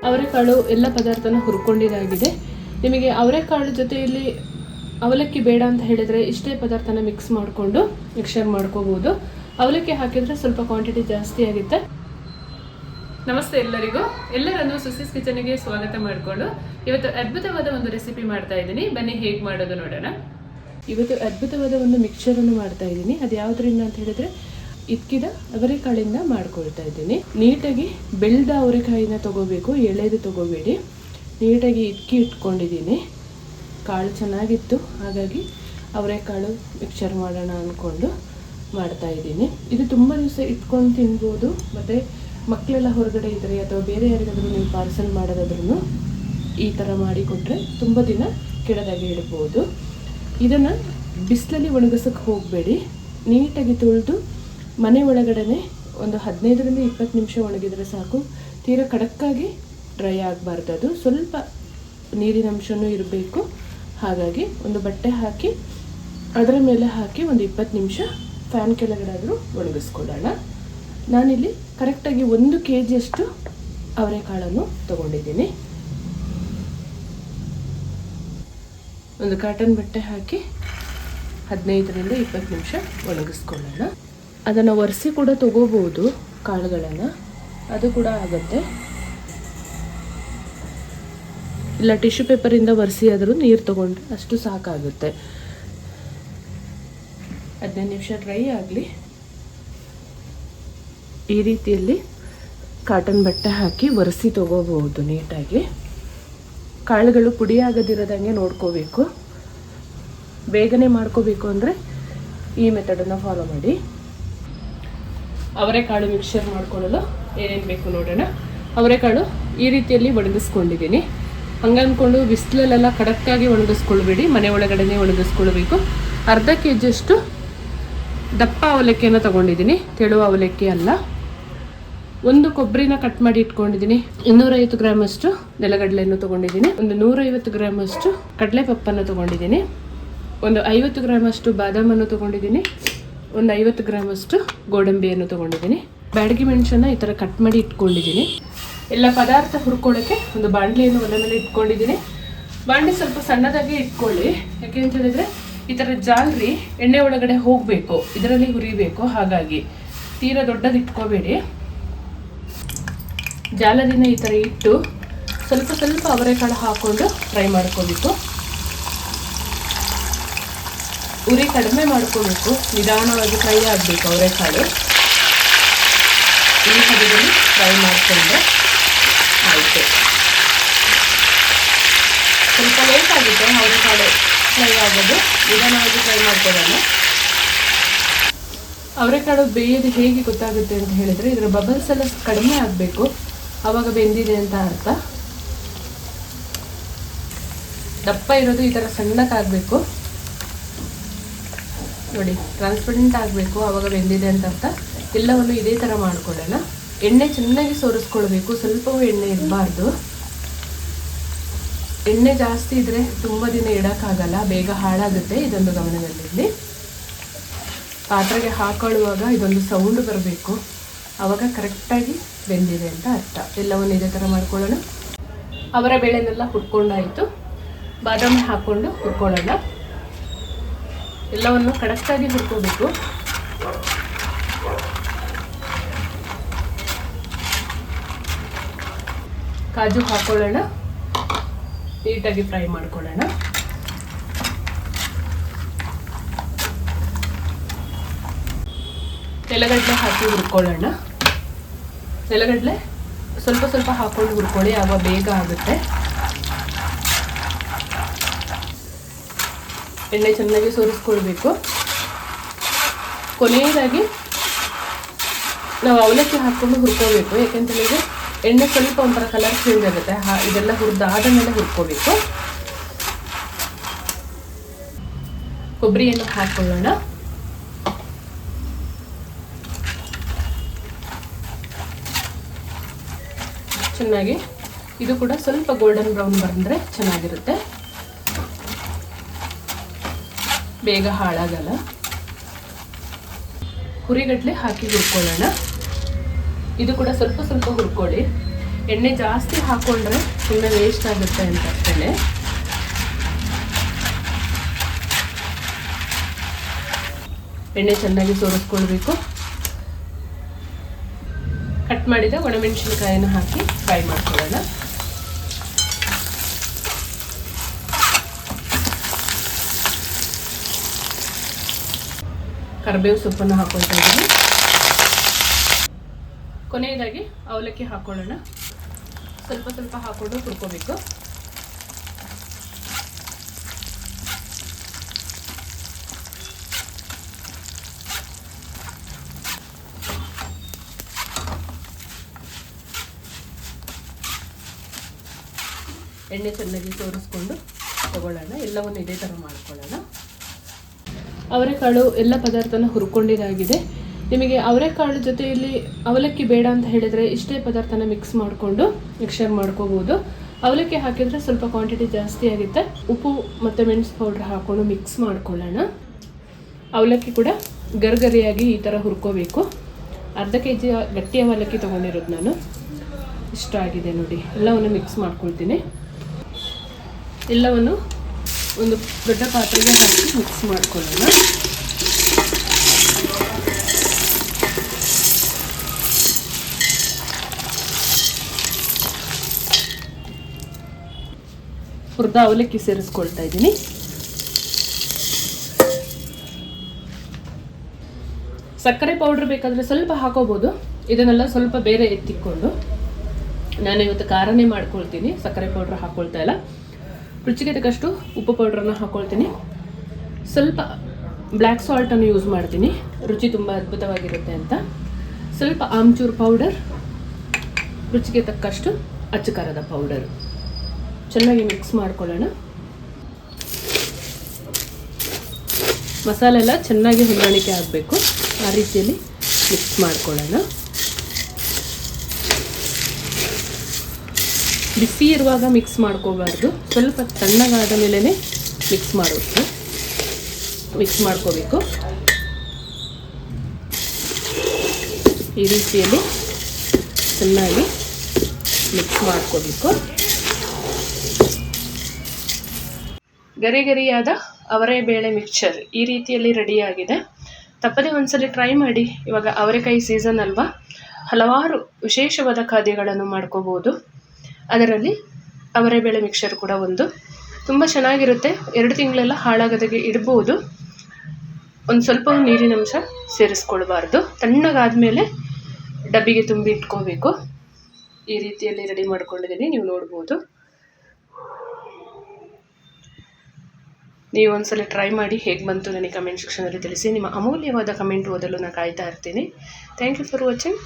ಅವರೆಕಾಳು ಎಲ್ಲ ಪದಾರ್ಥನ ಹುರ್ಕೊಂಡಿದ್ದಾಗಿದೆ. ನಿಮಗೆ ಅವರೆಕಾಳು ಜೊತೆಯಲ್ಲಿ ಅವಲಕ್ಕಿ ಬೇಡ ಅಂತ ಹೇಳಿದರೆ ಇಷ್ಟೇ ಪದಾರ್ಥನ ಮಿಕ್ಸ್ ಮಾಡಿಕೊಂಡು ಮಿಕ್ಸರ್ ಮಾಡ್ಕೋಬೋದು. ಅವಲಕ್ಕಿ ಹಾಕಿದರೆ ಸ್ವಲ್ಪ ಕ್ವಾಂಟಿಟಿ ಜಾಸ್ತಿ ಆಗುತ್ತೆ. ನಮಸ್ತೆ ಎಲ್ಲರಿಗೂ, ಎಲ್ಲರನ್ನು ಸುಸೀಸ್ ಕಿಚನ್ಗೆ ಸ್ವಾಗತ ಮಾಡಿಕೊಂಡು ಇವತ್ತು ಅದ್ಭುತವಾದ ಒಂದು ರೆಸಿಪಿ ಮಾಡ್ತಾ ಇದ್ದೀನಿ. ಬನ್ನಿ ಹೇಗೆ ಮಾಡೋದು ನೋಡೋಣ. ಇವತ್ತು ಅದ್ಭುತವಾದ ಒಂದು ಮಿಕ್ಸರನ್ನು ಮಾಡ್ತಾ ಇದ್ದೀನಿ. ಅದು ಯಾವುದರಿಂದ ಅಂತ ಹೇಳಿದ್ರೆ ಇಕ್ಕಿದ ಅವರೆಕಾಳಿಂದ ಮಾಡ್ಕೊಳ್ತಾ ಇದ್ದೀನಿ. ನೀಟಾಗಿ ಬೆಳೆದ ಅವರೆಕಾಯಿನ ತಗೋಬೇಕು, ಎಳೆದು ತಗೋಬೇಡಿ. ನೀಟಾಗಿ ಇಟ್ಕೊಂಡಿದ್ದೀನಿ. ಕಾಳು ಚೆನ್ನಾಗಿತ್ತು, ಹಾಗಾಗಿ ಅವರೆಕಾಳು ಮಿಕ್ಸರ್ ಮಾಡೋಣ ಅಂದ್ಕೊಂಡು ಮಾಡ್ತಾ ಇದ್ದೀನಿ. ಇದು ತುಂಬ ದಿವಸ ಇಟ್ಕೊಂಡು ತಿನ್ಬೋದು. ಮತ್ತು ಮಕ್ಕಳೆಲ್ಲ ಹೊರಗಡೆ ಇದ್ದರೆ ಅಥವಾ ಬೇರೆ ಯಾರಿಗಾದರೂ ನೀವು ಪಾರ್ಸಲ್ ಮಾಡೋದಾದ್ರೂ ಈ ಥರ ಮಾಡಿಕೊಟ್ರೆ ತುಂಬ ದಿನ ಕೆಡದಾಗೆ ಇಡ್ಬೋದು. ಇದನ್ನು ಬಿಸಿಲಲ್ಲಿ ಒಣಗಿಸೋಕ್ಕೆ ಹೋಗಬೇಡಿ. ನೀಟಾಗಿ ತೊಳೆದು ಮನೆ ಒಳಗಡೆ ಒಂದು 15ರಿಂದ 20 ನಿಮಿಷ ಒಣಗಿದರೆ ಸಾಕು. ತೀರಾ ಖಡಕ್ಕಾಗಿ ಡ್ರೈ ಆಗಬಾರ್ದು, ಅದು ಸ್ವಲ್ಪ ನೀರಿನ ಅಂಶವೂ ಇರಬೇಕು. ಹಾಗಾಗಿ ಒಂದು ಬಟ್ಟೆ ಹಾಕಿ ಅದರ ಮೇಲೆ ಹಾಕಿ ಒಂದು 20 ನಿಮಿಷ ಫ್ಯಾನ್ ಕೆಳಗಡೆ ಆದರೂ ಒಣಗಿಸ್ಕೊಳ್ಳೋಣ. ನಾನಿಲ್ಲಿ ಕರೆಕ್ಟಾಗಿ 1 kg ಅಷ್ಟು ಅವರೆಕಾಳನ್ನು ತೊಗೊಂಡಿದ್ದೀನಿ. ಒಂದು ಕಾಟನ್ ಬಟ್ಟೆ ಹಾಕಿ 15ರಿಂದ 20 ನಿಮಿಷ ಒಣಗಿಸ್ಕೊಳ್ಳೋಣ. ಅದನ್ನು ಒರೆಸಿ ಕೂಡ ತೊಗೋಬೋದು ಕಾಳುಗಳನ್ನು, ಅದು ಕೂಡ ಆಗುತ್ತೆ. ಇಲ್ಲ ಟಿಶ್ಯೂ ಪೇಪರಿಂದ ಒರೆಸಿ ಆದರೂ ನೀರು ತೊಗೊಂಡ್ರೆ ಅಷ್ಟು ಸಾಕಾಗುತ್ತೆ. 15 ನಿಮಿಷ ಡ್ರೈ ಆಗಲಿ. ಈ ರೀತಿಯಲ್ಲಿ ಕಾಟನ್ ಬಟ್ಟೆ ಹಾಕಿ ಒರೆಸಿ ತೊಗೋಬಹುದು ನೀಟಾಗಿ. ಕಾಳುಗಳು ಪುಡಿ ಆಗದಿರೋದಂಗೆ ನೋಡ್ಕೋಬೇಕು. ಬೇಗನೆ ಮಾಡ್ಕೋಬೇಕು ಅಂದರೆ ಈ ಮೆಥಡನ್ನು ಫಾಲೋ ಮಾಡಿ. ಅವರೆಕಾಳು ಮಿಕ್ಸರ್ ಮಾಡ್ಕೊಳ್ಳಲು ಏನೇನು ಬೇಕು ನೋಡೋಣ. ಅವರೆಕಾಳು ಈ ರೀತಿಯಲ್ಲಿ ಒಣಗಿಸ್ಕೊಂಡಿದ್ದೀನಿ. ಹಂಗಂದ್ಕೊಂಡು ಬಿಸಿಲಲ್ಲೆಲ್ಲ ಖಡಕ್ಕಾಗಿ ಒಣಗಿಸ್ಕೊಳ್ಬೇಡಿ, ಮನೆ ಒಳಗಡೆ ಒಣಗಿಸ್ಕೊಳ್ಬೇಕು. ಅರ್ಧ kg ಅಷ್ಟು ದಪ್ಪ ಅವಲಕ್ಕಿಯನ್ನು ತೊಗೊಂಡಿದ್ದೀನಿ, ತೆಳು ಅವಲಕ್ಕಿ ಅಲ್ಲ. ಒಂದು ಕೊಬ್ಬರಿನ ಕಟ್ ಮಾಡಿ ಇಟ್ಕೊಂಡಿದ್ದೀನಿ. 250 ಗ್ರಾಮ್ ಅಷ್ಟು ನೆಲಗಡಲೆಯನ್ನು ತೊಗೊಂಡಿದ್ದೀನಿ. ಒಂದು 150 ಗ್ರಾಮ್ ಅಷ್ಟು ಕಡಲೆಪಪ್ಪನ್ನು ತೊಗೊಂಡಿದ್ದೀನಿ. ಒಂದು 50 ಗ್ರಾಮ್ ಅಷ್ಟು ಬಾದಾಮನ್ನು ತೊಗೊಂಡಿದ್ದೀನಿ. ಒಂದು 50 ಗ್ರಾಮ್ ಅಷ್ಟು ಗೋಡಂಬಿಯನ್ನು ತೊಗೊಂಡಿದ್ದೀನಿ. ಬ್ಯಾಡಗಿ ಮೆಣಸನ್ನು ಈ ಥರ ಕಟ್ ಮಾಡಿ ಇಟ್ಕೊಂಡಿದ್ದೀನಿ. ಎಲ್ಲ ಪದಾರ್ಥ ಹುರ್ಕೊಳ್ಳೋಕ್ಕೆ ಒಂದು ಬಾಣಲೆಯನ್ನು ಒಲೆ ಮೇಲೆ ಇಟ್ಕೊಂಡಿದ್ದೀನಿ. ಬಾಣಲೆ ಸ್ವಲ್ಪ ಸಣ್ಣದಾಗಿ ಇಟ್ಕೊಳ್ಳಿ, ಯಾಕೆ ಅಂತ ಹೇಳಿದ್ರೆ ಈ ಥರ ಜಾಲರಿ ಎಣ್ಣೆ ಒಳಗಡೆ ಹೋಗಬೇಕು, ಇದರಲ್ಲಿ ಹುರಿಬೇಕು. ಹಾಗಾಗಿ ತೀರಾ ದೊಡ್ಡದು ಇಟ್ಕೋಬೇಡಿ. ಜಾಲರಿನ ಈ ಥರ ಇಟ್ಟು ಸ್ವಲ್ಪ ಸ್ವಲ್ಪ ಅವರೆಕಾಳು ಹಾಕ್ಕೊಂಡು ಫ್ರೈ ಮಾಡ್ಕೋಬೇಕು. ಉರಿ ಕಡಿಮೆ ಮಾಡ್ಕೋಬೇಕು, ನಿಧಾನವಾಗಿ ಫ್ರೈ ಆಗಬೇಕು ಅವರೆಕಾಳು. ಈ ಹದದಲ್ಲಿ ಫ್ರೈ ಮಾಡಿಕೊಂಡ್ರೆ ಆಯಿತು. ಸ್ವಲ್ಪ ಲೇಟ್ ಆಗುತ್ತೆ ಅವರೆಕಾಳು ಫ್ರೈ ಆಗೋದು, ನಿಧಾನವಾಗಿ ಫ್ರೈ ಮಾಡ್ಕೊಳ್ಳೋಣ. ಅವರೆಕಾಳು ಬೇಯೋದು ಹೇಗೆ ಗೊತ್ತಾಗುತ್ತೆ ಅಂತ ಹೇಳಿದ್ರೆ ಇದರ ಬಬಲ್ಸ್ ಎಲ್ಲ ಕಡಿಮೆ ಆಗಬೇಕು, ಆವಾಗ ಬೆಂದಿದೆ ಅಂತ ಅರ್ಥ. ದಪ್ಪ ಇರೋದು ಈ ಥರ ಸಣ್ಣಕ್ಕಾಗಬೇಕು ನೋಡಿ, ಟ್ರಾನ್ಸ್ಪರೆಂಟ್ ಆಗಬೇಕು, ಆವಾಗ ಬೆಂದಿದೆ ಅಂತ ಅರ್ಥ. ಎಲ್ಲವನ್ನು ಇದೇ ಥರ ಮಾಡ್ಕೊಳ್ಳೋಣ. ಎಣ್ಣೆ ಚೆನ್ನಾಗಿ ಸೋರಿಸ್ಕೊಳ್ಬೇಕು, ಸ್ವಲ್ಪವೂ ಎಣ್ಣೆ ಇರಬಾರ್ದು. ಎಣ್ಣೆ ಜಾಸ್ತಿ ಇದ್ದರೆ ತುಂಬ ದಿನ ಇಡೋಕ್ಕಾಗಲ್ಲ, ಬೇಗ ಹಾಳಾಗುತ್ತೆ. ಇದೊಂದು ಗಮನದಲ್ಲಿರಲಿ. ಪಾತ್ರೆಗೆ ಹಾಕೊಳ್ಳುವಾಗ ಇದೊಂದು ಸೌಂಡ್ ಬರಬೇಕು, ಆವಾಗ ಕರೆಕ್ಟಾಗಿ ಬೆಂದಿದೆ ಅಂತ ಅರ್ಥ. ಎಲ್ಲವನ್ನು ಇದೇ ಥರ ಮಾಡ್ಕೊಳ್ಳೋಣ. ಅವರ ಬೇಳೆನೆಲ್ಲ ಹುರ್ಕೊಂಡಾಯಿತು. ಬಾದಾಮಿ ಹಾಕ್ಕೊಂಡು ಹುರ್ಕೊಳ್ಳೋಣ. ಎಲ್ಲವನ್ನು ಕರೆಕ್ಟಾಗಿ ಹುರ್ಕೋಬೇಕು. ಕಾಜು ಹಾಕೊಳ್ಳೋಣ, ನೀಟಾಗಿ ಫ್ರೈ ಮಾಡ್ಕೊಳ್ಳೋಣ. ನೆಲಗಡಲೆ ಹಾಕಿ ಹುರ್ಕೊಳ್ಳೋಣ. ನೆಲಗಡಲೆ ಸ್ವಲ್ಪ ಸ್ವಲ್ಪ ಹಾಕ್ಕೊಂಡು ಹುರ್ಕೊಳ್ಳಿ, ಆವಾಗ ಬೇಗ ಆಗುತ್ತೆ. ಎಣ್ಣೆ ಚೆನ್ನಾಗಿ ಸೋರಿಸ್ಕೊಳ್ಬೇಕು. ಕೊನೆಯದಾಗಿ ನಾವು ಅವಲಕ್ಕಿ ಹಾಕ್ಕೊಂಡು ಹುರ್ಕೋಬೇಕು, ಯಾಕೆಂತ ಹೇಳಿದ್ರೆ ಎಣ್ಣೆ ಸ್ವಲ್ಪ ಒಂಥರ ಕಲರ್ ಚೇಂಜ್ ಆಗುತ್ತೆ. ಇದೆಲ್ಲ ಹುರಿದಾದ ಮೇಲೆ ಹುರ್ಕೋಬೇಕು. ಕೊಬ್ಬರಿಯನ್ನು ಹಾಕೊಳ್ಳೋಣ. ಚೆನ್ನಾಗಿ ಇದು ಕೂಡ ಸ್ವಲ್ಪ ಗೋಲ್ಡನ್ ಬ್ರೌನ್ ಬಂದರೆ ಚೆನ್ನಾಗಿರುತ್ತೆ, ಬೇಗ ಹಾಳಾಗಲ್ಲ. ಹುರಿಗಡ್ಲೆ ಹಾಕಿ ಹುರ್ಕೊಳ್ಳೋಣ. ಇದು ಕೂಡ ಸ್ವಲ್ಪ ಸ್ವಲ್ಪ ಹುರ್ಕೊಳ್ಳಿ. ಎಣ್ಣೆ ಜಾಸ್ತಿ ಹಾಕೊಂಡ್ರೆ ಸುಮ್ಮನೆ ವೇಸ್ಟ್ ಆಗುತ್ತೆ ಅಂತ ಅಷ್ಟೇ. ಎಣ್ಣೆ ಚೆನ್ನಾಗಿ ಸೋರಿಸ್ಕೊಳ್ಬೇಕು. ಕಟ್ ಮಾಡಿದ ಒಣಮೆಣಸಿನಕಾಯಿನ ಹಾಕಿ ಫ್ರೈ ಮಾಡ್ಕೊಳ್ಳೋಣ. ಕರಿಬೇವು ಸೊಪ್ಪನ್ನು ಹಾಕೊಳ್ತಾ ಇದ್ದೀನಿ. ಕೊನೆಯದಾಗಿ ಅವಲಕ್ಕಿ ಹಾಕೊಳ್ಳೋಣ. ಸ್ವಲ್ಪ ಸ್ವಲ್ಪ ಹಾಕೊಂಡು ಹುರ್ಕೋಬೇಕು. ಎಣ್ಣೆ ಚೆನ್ನಾಗಿ ಸೋರಿಸ್ಕೊಂಡು ತಗೊಳ್ಳೋಣ. ಎಲ್ಲವನ್ನು ಇದೇ ಥರ ಮಾಡ್ಕೊಳ್ಳೋಣ. ಅವರೆಕಾಳು ಎಲ್ಲ ಪದಾರ್ಥನ ಹುರ್ಕೊಂಡಿದ್ದಾಗಿದೆ. ನಿಮಗೆ ಅವರೆಕಾಳು ಜೊತೆಯಲ್ಲಿ ಅವಲಕ್ಕಿ ಬೇಡ ಅಂತ ಹೇಳಿದರೆ ಇಷ್ಟೇ ಪದಾರ್ಥನ ಮಿಕ್ಸ್ ಮಾಡಿಕೊಂಡು ಮಿಕ್ಸರ್ ಮಾಡ್ಕೋಬೋದು. ಅವಲಕ್ಕಿ ಹಾಕಿದರೆ ಸ್ವಲ್ಪ ಕ್ವಾಂಟಿಟಿ ಜಾಸ್ತಿ ಆಗುತ್ತೆ. ಉಪ್ಪು ಮತ್ತು ಮೆಣಸು ಪೌಡ್ರ್ ಹಾಕ್ಕೊಂಡು ಮಿಕ್ಸ್ ಮಾಡ್ಕೊಳ್ಳೋಣ. ಅವಲಕ್ಕಿ ಕೂಡ ಗರಿಗರಿಯಾಗಿ ಈ ಥರ ಹುರ್ಕೋಬೇಕು. ಅರ್ಧ kg ಗಟ್ಟಿ ಅವಲಕ್ಕಿ ತೊಗೊಂಡಿರೋದು ನಾನು. ಇಷ್ಟ ಆಗಿದೆ ನೋಡಿ. ಎಲ್ಲವನ್ನು ಮಿಕ್ಸ್ ಮಾಡ್ಕೊಳ್ತೀನಿ. ಎಲ್ಲವನ್ನು ಒಂದು ದೊಡ್ಡ ಪಾತ್ರೆಗೆ ಹಾಕಿ ಮಿಕ್ಸ್ ಮಾಡ್ಕೊಳ್ಳೋಣ. ಹುರಿದ ಅವಲಕ್ಕಿ ಸೇರಿಸ್ಕೊಳ್ತಾ ಇದ್ದೀನಿ. ಸಕ್ಕರೆ ಪೌಡ್ರ್ ಬೇಕಾದರೆ ಸ್ವಲ್ಪ ಹಾಕೋಬೋದು. ಇದನ್ನೆಲ್ಲ ಸ್ವಲ್ಪ ಬೇರೆ ಎತ್ತಿಕೊಂಡು ನಾನು ಇವತ್ತು ಖಾರನೇ ಮಾಡ್ಕೊಳ್ತೀನಿ. ಸಕ್ಕರೆ ಪೌಡ್ರ್ ಹಾಕ್ಕೊಳ್ತಾ ಇಲ್ಲ. ರುಚಿಗೆ ತಕ್ಕಷ್ಟು ಉಪ್ಪು ಪೌಡ್ರನ್ನು ಹಾಕ್ಕೊಳ್ತೀನಿ. ಸ್ವಲ್ಪ ಬ್ಲ್ಯಾಕ್ ಸಾಲ್ಟನ್ನು ಯೂಸ್ ಮಾಡ್ತೀನಿ, ರುಚಿ ತುಂಬ ಅದ್ಭುತವಾಗಿರುತ್ತೆ ಅಂತ. ಸ್ವಲ್ಪ ಆಮ್ಚೂರ್ ಪೌಡರ್, ರುಚಿಗೆ ತಕ್ಕಷ್ಟು ಅಚ್ಚ ಖಾರದ ಪೌಡರ್. ಚೆನ್ನಾಗಿ ಮಿಕ್ಸ್ ಮಾಡ್ಕೊಳ್ಳೋಣ. ಮಸಾಲೆ ಎಲ್ಲ ಚೆನ್ನಾಗಿ ಹೊಂದಾಣಿಕೆ ಆಗಬೇಕು. ಆ ರೀತಿಯಲ್ಲಿ ಮಿಕ್ಸ್ ಮಾಡ್ಕೊಳ್ಳೋಣ. ಬಿಸಿ ಇರುವಾಗ ಮಿಕ್ಸ್ ಮಾಡ್ಕೋಬಾರ್ದು. ಸ್ವಲ್ಪ ತಣ್ಣಗಾದ ಮೇಲೆ ಮಿಕ್ಸ್ ಮಾಡೋದು. ಮಿಕ್ಸ್ ಮಾಡ್ಕೋಬೇಕು. ಈ ರೀತಿಯಲ್ಲಿ ಚೆನ್ನಾಗಿ ಮಿಕ್ಸ್ ಮಾಡ್ಕೋಬೇಕು. ಗರಿಗರಿಯಾದ ಅವರೆಬೇಳೆ ಮಿಕ್ಸ್ಚರ್ ಈ ರೀತಿಯಲ್ಲಿ ರೆಡಿಯಾಗಿದೆ. ತಪ್ಪದೇ ಒಂದ್ಸಲಿ ಟ್ರೈ ಮಾಡಿ. ಇವಾಗ ಅವರೆಕಾಯಿ ಸೀಸನ್ ಅಲ್ವಾ, ಹಲವಾರು ವಿಶೇಷವಾದ ಖಾದ್ಯಗಳನ್ನು ಮಾಡ್ಕೋಬೋದು. ಅದರಲ್ಲಿ ಅವರೆಬೇಳೆ ಮಿಕ್ಸ್ಚರ್ ಕೂಡ ಒಂದು. ತುಂಬ ಚೆನ್ನಾಗಿರುತ್ತೆ. 2 ತಿಂಗಳೆಲ್ಲ ಹಾಳಾಗದಾಗೆ ಇಡ್ಬೋದು. ಒಂದು ಸ್ವಲ್ಪ ನೀರಿನ ಅಂಶ ಸೇರಿಸ್ಕೊಳ್ಬಾರ್ದು. ತಣ್ಣಗಾದ್ಮೇಲೆ ಡಬ್ಬಿಗೆ ತುಂಬಿ ಇಟ್ಕೋಬೇಕು. ಈ ರೀತಿಯಲ್ಲಿ ರೆಡಿ ಮಾಡ್ಕೊಂಡಿದ್ದೀನಿ, ನೀವು ನೋಡ್ಬೋದು. ನೀವು ಒಂದ್ಸಲ ಟ್ರೈ ಮಾಡಿ. ಹೇಗೆ ಬಂತು ನನಗೆ ಕಮೆಂಟ್ ಸೆಕ್ಷನಲ್ಲಿ ತಿಳಿಸಿ. ನಿಮ್ಮ ಅಮೂಲ್ಯವಾದ ಕಮೆಂಟ್ ಓದಲು ನಾನು ಕಾಯ್ತಾ ಇರ್ತೀನಿ. Thank you for watching.